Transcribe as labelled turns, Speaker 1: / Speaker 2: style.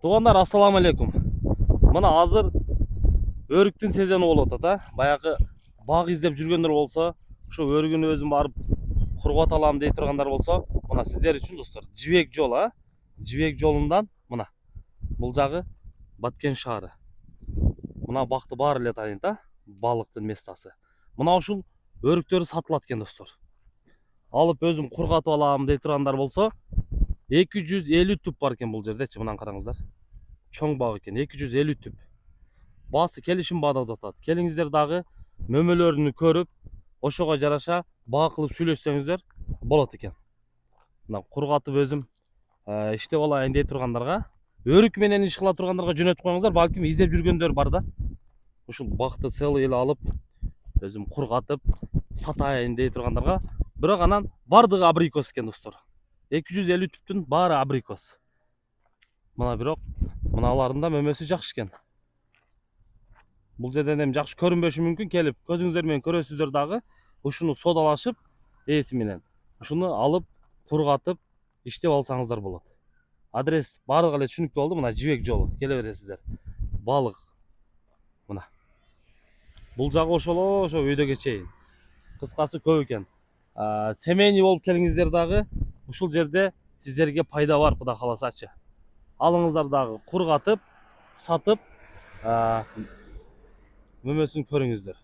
Speaker 1: Туғандар, ассаламу алейкум. Мына азыр өріктің сезоны болуп атат, баягы баг издеп жүргөндөр болсо, ошо өргүн өзүм барып кургат алам дей тургандар болсо, мына сиздер үчүн достор, Жибек жол, Жибек жолундан мына бул жагы Баткен шаары. Мына бакты баары эле тааныйт, балыктын местасы. Мына ушул өрүктөр сатылат экен достор. Алып өзүм кургатып алам дей тургандар болсо, 250 түп бар экен бул жердечи, мына караңыздар. Чоң баг экен, 250 түп. Басы келишим баада деп атат. Келиңиздер дагы мөмөлөрүнү көрүп, ошого жараша баа кылып сүйлөшсөңүздөр болот экен. Мына кургатып өзүм иштеп алайын дей тургандарга, өрүк менен иш кыла тургандарга жөнөтүп коюңуздар, балким издеп жүргөндөр бар да. Ушул бакты целый эле алып, өзүм кургатып сатайын дей тургандарга, бирок анан бардыгы абрикос экен достор. 250 түптүн баары абрикос. Мына бирок мыналардын да мөмөсү жакшы экен. Бул жерден эми жакшы көрүнбөшү мүмкүн, келип көзүңүздөр менен көрөсүздөр дагы. Ушуну содалашып, ээси менен ушуну алып кургатып иштеп алсаңыздар болот. Адрес баардыгы эле түшүнүктүү болду. Мына Жибек жолу келе бересиздер. Балык мына. Бул жагы ошоло ошо өйдөгө чейин. Кыскасы көп экен. Семейный болуп келиңиздер дагы ушул жерде сиздерге пайда бар, Кудай кааласачы. Алыңыздар дагы кургатып, сатып, мөмөсүн көрүңүздөр.